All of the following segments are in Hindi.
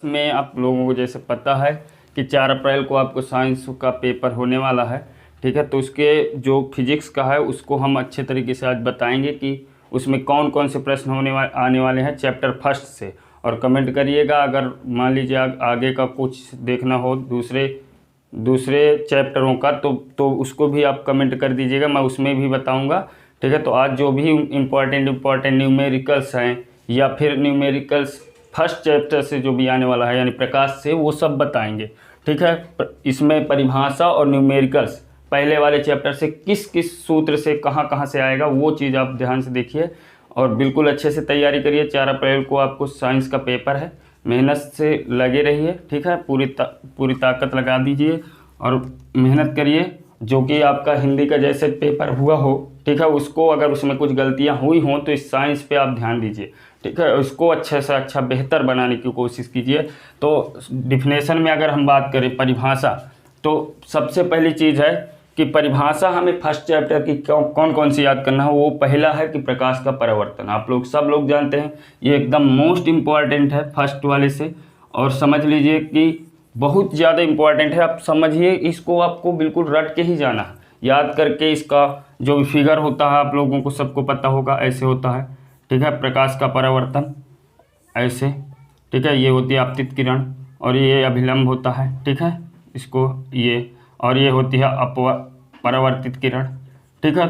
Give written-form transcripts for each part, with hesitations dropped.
में आप लोगों को जैसे पता है कि 4 अप्रैल को आपको साइंस का पेपर होने वाला है, ठीक है। तो उसके जो फिजिक्स का है उसको हम अच्छे तरीके से आज बताएंगे कि उसमें कौन कौन से प्रश्न आने वाले हैं चैप्टर फर्स्ट से। और कमेंट करिएगा अगर मान लीजिए आगे का कुछ देखना हो दूसरे चैप्टरों का तो उसको भी आप कमेंट कर दीजिएगा, मैं उसमें भी बताऊंगा, ठीक है। तो आज जो भी इम्पॉर्टेंट न्यूमेरिकल्स हैं या फिर न्यूमेरिकल्स फर्स्ट चैप्टर से जो भी आने वाला है यानी प्रकाश से, वो सब बताएंगे, ठीक है। इसमें परिभाषा और न्यूमेरिकल्स पहले वाले चैप्टर से किस किस सूत्र से कहाँ कहाँ से आएगा वो चीज़ आप ध्यान से देखिए और बिल्कुल अच्छे से तैयारी करिए। 4 अप्रैल को आपको साइंस का पेपर है, मेहनत से लगे रहिए, ठीक है। पूरी ताकत लगा दीजिए और मेहनत करिए। जो कि आपका हिंदी का जैसे पेपर हुआ हो, ठीक है, उसको अगर उसमें कुछ गलतियां हुई हों तो इस साइंस पे आप ध्यान दीजिए, ठीक है। उसको अच्छे से अच्छा बेहतर बनाने की कोशिश कीजिए। तो डिफिनेशन में अगर हम बात करें परिभाषा, तो सबसे पहली चीज़ है कि परिभाषा हमें फर्स्ट चैप्टर की कौन कौन सी याद करना है। वो पहला है कि प्रकाश का परावर्तन, आप लोग सब लोग जानते हैं, ये एकदम मोस्ट इम्पॉर्टेंट है फर्स्ट वाले से। और समझ लीजिए कि बहुत ज़्यादा इम्पॉर्टेंट है, आप समझिए इसको, आपको बिल्कुल रट के ही जाना है, याद करके। इसका जो भी फिगर होता है आप लोगों को सबको पता होगा, ऐसे होता है, ठीक है। प्रकाश का परावर्तन ऐसे, ठीक है, ये होती है आपतित किरण और ये अभिलंब होता है, ठीक है, इसको ये, और ये होती है परावर्तित किरण, ठीक है,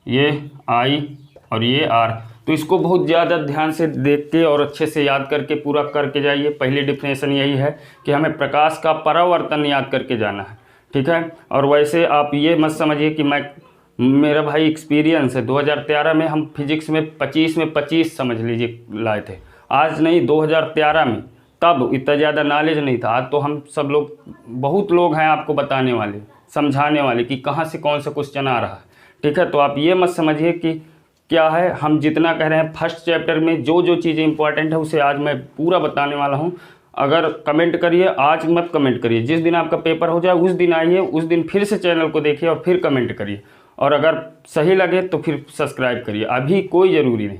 ये आई और ये आर। तो इसको बहुत ज़्यादा ध्यान से देख के और अच्छे से याद करके पूरा करके जाइए। पहली डिफिनेशन यही है कि हमें प्रकाश का परावर्तन याद करके जाना है, ठीक है। और वैसे आप ये मत समझिए कि मेरा भाई एक्सपीरियंस है, 2013 में हम फिजिक्स में 25 में 25 समझ लीजिए लाए थे, आज नहीं 2013 में, तब इतना ज़्यादा नॉलेज नहीं था। आज तो हम सब लोग, बहुत लोग हैं आपको बताने वाले, समझाने वाले कि कहाँ से कौन सा क्वेश्चन आ रहा है, ठीक है। तो आप ये मत समझिए कि क्या है, हम जितना कह रहे हैं फर्स्ट चैप्टर में जो जो चीज़ें इंपॉर्टेंट है उसे आज मैं पूरा बताने वाला हूँ। अगर कमेंट करिए, आज मत कमेंट करिए, जिस दिन आपका पेपर हो जाए उस दिन आइए, उस दिन फिर से चैनल को देखिए और फिर कमेंट करिए। और अगर सही लगे तो फिर सब्सक्राइब करिए, अभी कोई ज़रूरी नहीं,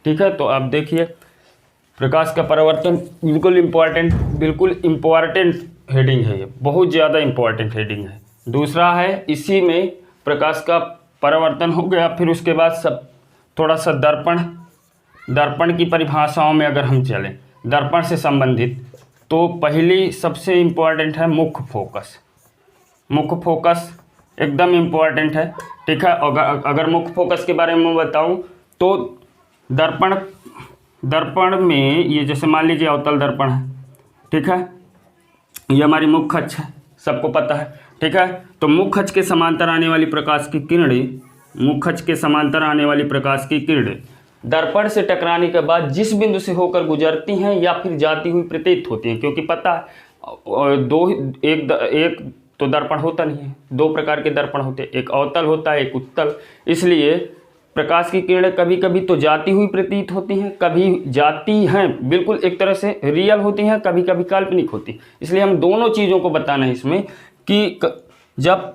ठीक है। तो आप देखिए प्रकाश का परावर्तन बिल्कुल इम्पॉर्टेंट हेडिंग है, ये बहुत ज़्यादा इम्पॉर्टेंट हेडिंग है। दूसरा है इसी में प्रकाश का परावर्तन हो गया, फिर उसके बाद सब थोड़ा सा दर्पण की परिभाषाओं में अगर हम चलें, दर्पण से संबंधित, तो पहली सबसे इम्पॉर्टेंट है मुख्य फोकस। मुख्य फोकस एकदम इम्पॉर्टेंट है, ठीक है। अगर मुख्य फोकस के बारे में बताऊं तो दर्पण में ये जैसे मान लीजिए अवतल दर्पण है, ठीक है, ये हमारी मुख्य अक्ष है, सबको पता है, ठीक है। तो मुख्य अक्ष के समांतर आने वाली प्रकाश की किरणें, मुख्य अक्ष के समांतर आने वाली प्रकाश की किरणें दर्पण से टकराने के बाद जिस बिंदु से होकर गुजरती हैं या फिर जाती हुई प्रतीत होती हैं, क्योंकि पता है एक तो दर्पण होता नहीं है, 2 प्रकार के दर्पण होते हैं, एक अवतल होता है, एक उत्तल। इसलिए प्रकाश की किरणें कभी कभी तो जाती हुई प्रतीत होती हैं, कभी जाती हैं बिल्कुल एक तरह से रियल होती हैं, कभी कभी काल्पनिक होती। इसलिए हम दोनों चीज़ों को बताना है इसमें कि जब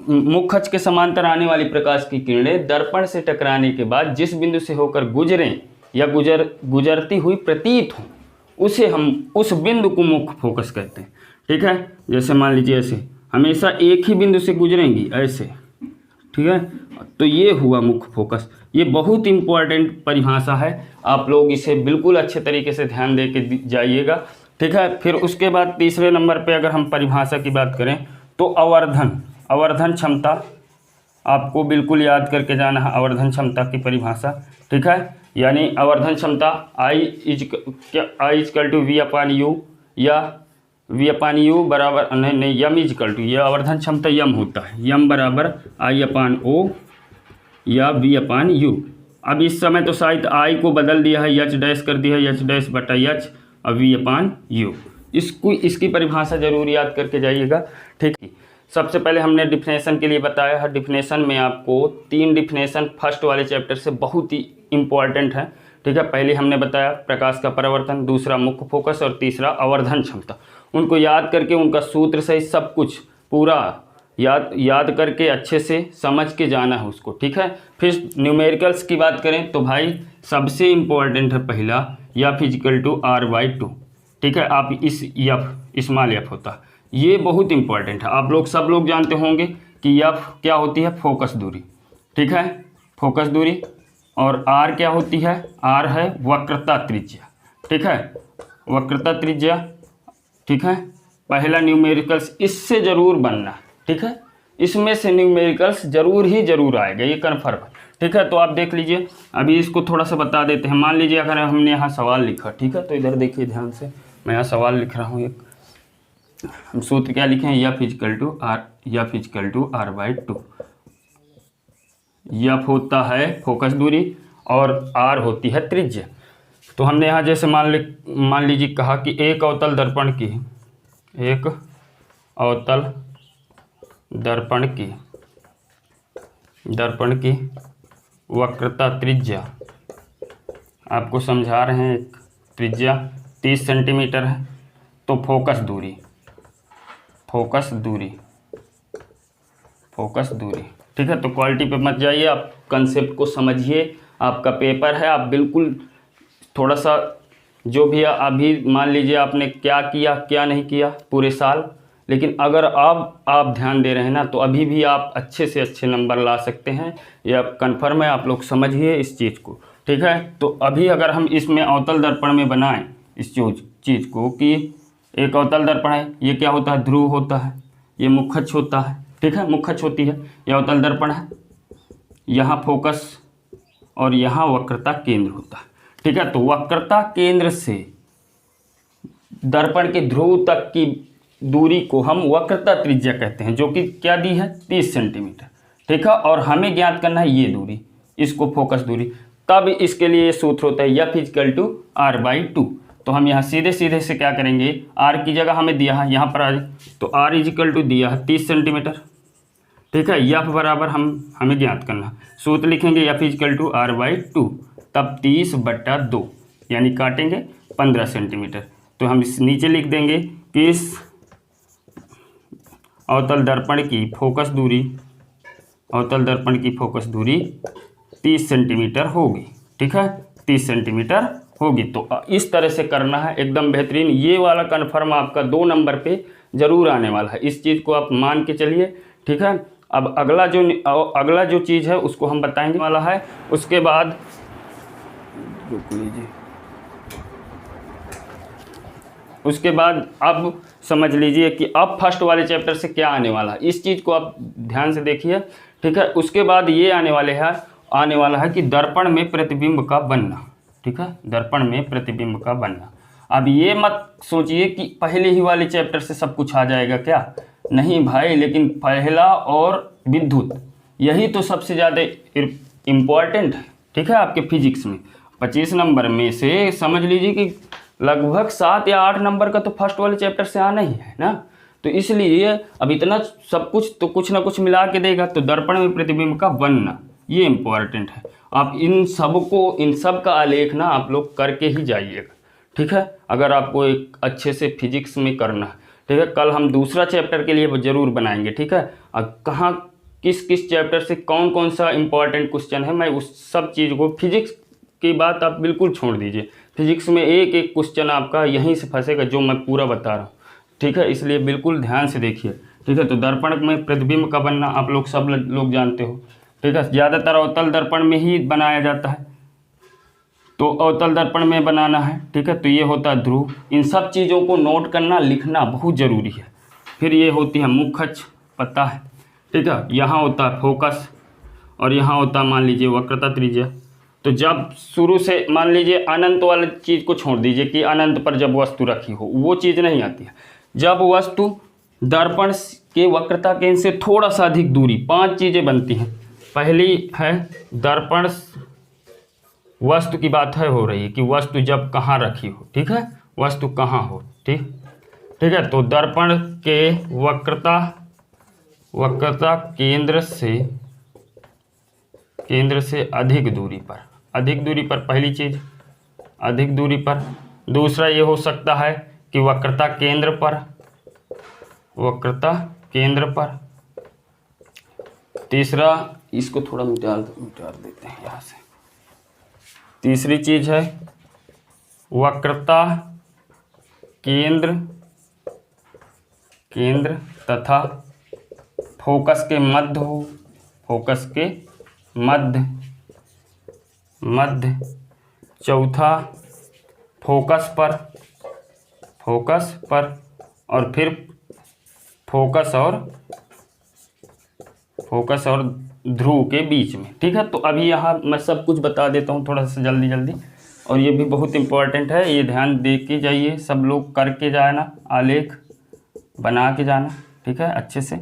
मुख्य अक्ष के समांतर आने वाली प्रकाश की किरणें दर्पण से टकराने के बाद जिस बिंदु से होकर गुजरें या गुजरती हुई प्रतीत हो, उसे हम उस बिंदु को मुख्य फोकस कहते हैं, ठीक है। जैसे मान लीजिए ऐसे हमेशा एक ही बिंदु से गुजरेंगी ऐसे, ठीक है, तो ये हुआ मुख्य फोकस। ये बहुत इंपॉर्टेंट परिभाषा है, आप लोग इसे बिल्कुल अच्छे तरीके से ध्यान दे के जाइएगा, ठीक है। फिर उसके बाद तीसरे नंबर पे अगर हम परिभाषा की बात करें तो आवर्धन क्षमता आपको बिल्कुल याद करके जाना है, आवर्धन क्षमता की परिभाषा, ठीक है। यानी आवर्धन क्षमता I इजकल टू V/U या V/U बराबर नहीं यम इजकल टू, यह आवर्धन क्षमता यम होता है, यम बराबर I/O या V/U। अब इस समय तो शायद I को बदल दिया है, H डैश कर दिया है, H डैश बटा H और V/U। इसकी परिभाषा जरूर याद करके जाइएगा, ठीक है। सबसे पहले हमने डिफिनेशन के लिए बताया है, डिफिनेशन में आपको 3 डिफिनेशन फर्स्ट वाले चैप्टर से बहुत ही इम्पॉर्टेंट है, ठीक है। पहले हमने बताया प्रकाश का परावर्तन, दूसरा मुख्य फोकस और तीसरा आवर्धन क्षमता। उनको याद करके उनका सूत्र सहित सब कुछ पूरा याद करके अच्छे से समझ के जाना है उसको, ठीक है। फिर न्यूमेरिकल्स की बात करें तो भाई सबसे इम्पोर्टेंट है पहला या फिजिकल टू R/2, ठीक है, आप इस एफ स्मॉल एफ होता है, ये बहुत इंपॉर्टेंट है। आप लोग सब लोग जानते होंगे कि एफ क्या होती है, फोकस दूरी, ठीक है, फोकस दूरी। और आर क्या होती है, आर है वक्रता त्रिज्या, ठीक है, वक्रता त्रिज्या, ठीक है। पहला न्यूमेरिकल्स इससे जरूर बनना, ठीक है, इसमें से न्यूमेरिकल्स जरूर आएगा, ये कन्फर्म है, ठीक है। तो आप देख लीजिए, अभी इसको थोड़ा सा बता देते हैं। मान लीजिए अगर हमने यहाँ सवाल लिखा, ठीक है, तो इधर देखिए ध्यान से, मैं यहाँ सवाल लिख रहा हूँ एक, हम सूत्र क्या लिखे हैं, F equal to R by two. F होता है फोकस दूरी और आर होती है त्रिज्या। तो हमने यहाँ जैसे मान लीजिए कहा कि एक अवतल दर्पण की वक्रता त्रिज्या, आपको समझा रहे हैं, एक त्रिज्या 30 सेंटीमीटर है। तो फोकस दूरी, ठीक है। तो क्वालिटी पे मत जाइए, आप कंसेप्ट को समझिए, आपका पेपर है, आप बिल्कुल थोड़ा सा जो भी अभी मान लीजिए आपने क्या किया क्या नहीं किया पूरे साल, लेकिन अगर आप ध्यान दे रहे हैं ना, तो अभी भी आप अच्छे से अच्छे नंबर ला सकते हैं, यह कन्फर्म है। आप लोग समझिए इस चीज़ को, ठीक है। तो अभी अगर हम इसमें अवतल दर्पण में बनाएं इस चीज़ को कि एक अवतल दर्पण है, ये क्या होता है, ध्रुव होता है, ये मुख्यच्छ होता है, ठीक है, मुख्यच्छ होती है, यह अवतल दर्पण है, यहाँ फोकस और यहाँ वक्रता केंद्र होता है, ठीक है। तो वक्रता केंद्र से दर्पण के ध्रुव तक की दूरी को हम वक्रता त्रिज्या कहते हैं, जो कि क्या दी है, 30 सेंटीमीटर, ठीक है। और हमें ज्ञात करना है ये दूरी, इसको फोकस दूरी। तब इसके लिए ये सूत्र होता है F equal to R by two. तो हम यहाँ सीधे से क्या करेंगे, आर की जगह हमें दिया है, यहाँ पर आ जाए तो आर इजिकल टू दिया है 30 सेंटीमीटर, ठीक है। एफ बराबर हमें ज्ञात करना है, सूत्र लिखेंगे F equal to R by two, तब 30/2 यानी काटेंगे 15 सेंटीमीटर। तो हम इस नीचे लिख देंगे कि इस अवतल दर्पण की फोकस दूरी 30 सेंटीमीटर होगी, ठीक है, 30 सेंटीमीटर होगी। तो इस तरह से करना है, एकदम बेहतरीन। ये वाला कन्फर्म आपका 2 नंबर पे जरूर आने वाला है, इस चीज़ को आप मान के चलिए, ठीक है। अब अगला जो चीज़ है उसको हम बताएंगे वाला है। उसके बाद रुक लीजिए, उसके बाद अब समझ लीजिए कि अब फर्स्ट वाले चैप्टर से क्या आने वाला है, इस चीज़ को आप ध्यान से देखिए, ठीक है। उसके बाद ये आने वाला है कि दर्पण में प्रतिबिंब का बनना, ठीक है, दर्पण में प्रतिबिंब का बनना। अब ये मत सोचिए कि पहले ही वाले चैप्टर से सब कुछ आ जाएगा, क्या नहीं भाई, लेकिन पहला और विद्युत यही तो सबसे ज़्यादा इम्पॉर्टेंट है, ठीक है, आपके फिजिक्स में। 25 नंबर में से समझ लीजिए कि लगभग 7 या 8 नंबर का तो फर्स्ट वाले चैप्टर से आना ही है ना। तो इसलिए अब इतना सब कुछ तो कुछ ना कुछ मिला के देगा। तो दर्पण में प्रतिबिंब का बनना ये इम्पॉर्टेंट है। आप इन सब का आलेख ना आप लोग करके ही जाइएगा, ठीक है, अगर आपको एक अच्छे से फिजिक्स में करना है, ठीक है। कल हम दूसरा चैप्टर के लिए जरूर बनाएंगे, ठीक है। अब कहाँ किस चैप्टर से कौन सा इम्पॉर्टेंट क्वेश्चन है, मैं उस सब चीज़ को, फिजिक्स की बात आप बिल्कुल छोड़ दीजिए, फिजिक्स में एक क्वेश्चन आपका यहीं से फंसेगा जो मैं पूरा बता रहा हूँ, ठीक है। इसलिए बिल्कुल ध्यान से देखिए, ठीक है। तो दर्पण में प्रतिबिंब का बनना आप लोग सब लोग जानते हो, ठीक है, ज़्यादातर अवतल दर्पण में ही बनाया जाता है, तो अवतल दर्पण में बनाना है, ठीक है। तो ये होता है ध्रुव, इन सब चीज़ों को नोट करना लिखना बहुत ज़रूरी है। फिर ये होती है मुख्यच्छ, पता है, ठीक है, यहाँ होता है फोकस और यहाँ होता है मान लीजिए वक्रता त्रिज्या। तो जब शुरू से मान लीजिए अनंत वाली चीज़ को छोड़ दीजिए कि अनंत पर जब वस्तु रखी हो, वो चीज़ नहीं आती है। जब वस्तु दर्पण के वक्रता केंद्र से थोड़ा सा अधिक दूरी, 5 चीज़ें बनती हैं। पहली है दर्पण, वस्तु की बात हो रही है कि वस्तु जब कहाँ रखी हो, ठीक है, वस्तु कहाँ हो, ठीक है। तो दर्पण के वक्रता केंद्र से अधिक दूरी पर पहली चीज, अधिक दूरी पर। दूसरा ये हो सकता है कि वक्रता केंद्र पर। तीसरा, इसको थोड़ा मिटा देते हैं यहाँ से। तीसरी चीज है वक्रता केंद्र तथा फोकस के मध्य हो, फोकस के मध्य। चौथा फोकस पर और फिर फोकस और ध्रुव के बीच में। ठीक है, तो अभी यहाँ मैं सब कुछ बता देता हूँ थोड़ा सा जल्दी, और ये भी बहुत इंपॉर्टेंट है, ये ध्यान दे के जाइए, सब लोग करके जाना, आलेख बना के जाना। ठीक है, अच्छे से।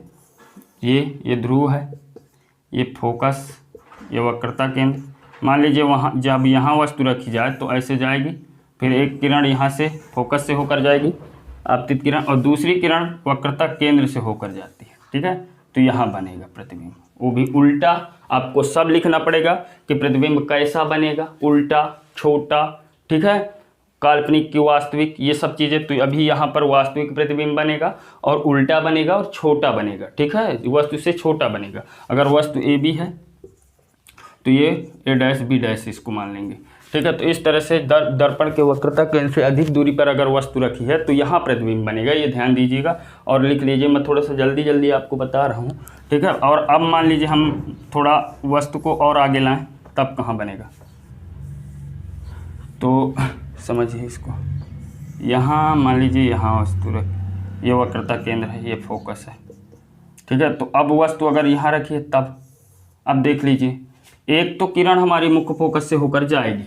ये ध्रुव है, ये फोकस, ये वक्रता केंद्र। मान लीजिए वहाँ जब यहाँ वस्तु रखी जाए तो ऐसे जाएगी, फिर एक किरण यहाँ से फोकस से होकर जाएगी, आपतित किरण, और दूसरी किरण वक्रता केंद्र से होकर जाती है। ठीक है, तो यहाँ बनेगा प्रतिबिंब, वो भी उल्टा। आपको सब लिखना पड़ेगा कि प्रतिबिंब कैसा बनेगा, उल्टा, छोटा, ठीक है, काल्पनिक की वास्तविक, ये सब चीज़ें। तो अभी यहाँ पर वास्तविक प्रतिबिंब बनेगा और उल्टा बनेगा और छोटा बनेगा। ठीक है, वस्तु से छोटा बनेगा। अगर वस्तु ए बी है तो ये ए डैश बी डैश इसको मान लेंगे। ठीक है, तो इस तरह से दर्पण के वक्रता केंद्र से अधिक दूरी पर अगर वस्तु रखी है तो यहाँ प्रतिबिंब बनेगा, ये ध्यान दीजिएगा और लिख लीजिए। मैं थोड़ा सा जल्दी आपको बता रहा हूँ। ठीक है, और अब मान लीजिए हम थोड़ा वस्तु को और आगे लाएं, तब कहाँ बनेगा, तो समझिए इसको। यहाँ मान लीजिए यहाँ वस्तु रख, ये वक्रता केंद्र है, ये फोकस है। ठीक है, तो अब वस्तु अगर यहाँ रखी है तब, अब देख लीजिए, एक तो किरण हमारी मुख्य फोकस से होकर जाएगी।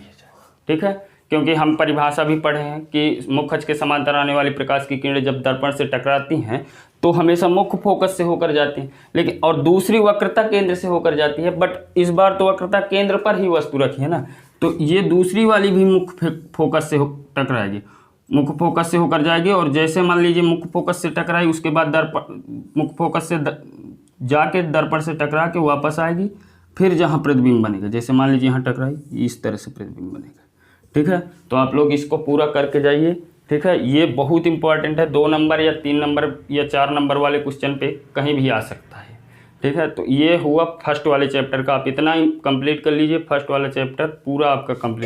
ठीक है, क्योंकि हम परिभाषा भी पढ़े हैं कि मुख्य अक्ष के समांतर आने वाली प्रकाश की किरणें जब दर्पण से टकराती हैं तो हमेशा मुख्य फोकस से होकर जाती हैं, लेकिन और दूसरी वक्रता केंद्र से होकर जाती है। बट इस बार तो वक्रता केंद्र पर ही वस्तु रखी है ना, तो ये दूसरी वाली भी मुख्य फोकस से टकराएगी, मुख्य फोकस से होकर जाएगी। और जैसे मान लीजिए मुख्य फोकस से टकराई, उसके बाद दर्पण मुख्य फोकस से जाके दर्पण से टकरा के वापस आएगी, फिर जहाँ प्रतिबिंब बनेगा, जैसे मान लीजिए यहाँ टकराई, इस तरह से प्रतिबिंब बनेगा। ठीक है, तो आप लोग इसको पूरा करके जाइए। ठीक है, ये बहुत इंपॉर्टेंट है, 2 नंबर या 3 नंबर या 4 नंबर वाले क्वेश्चन पे कहीं भी आ सकता है। ठीक है, तो ये हुआ फर्स्ट वाले चैप्टर का। आप इतना ही कंप्लीट कर लीजिए, फर्स्ट वाला चैप्टर पूरा आपका कंप्लीट।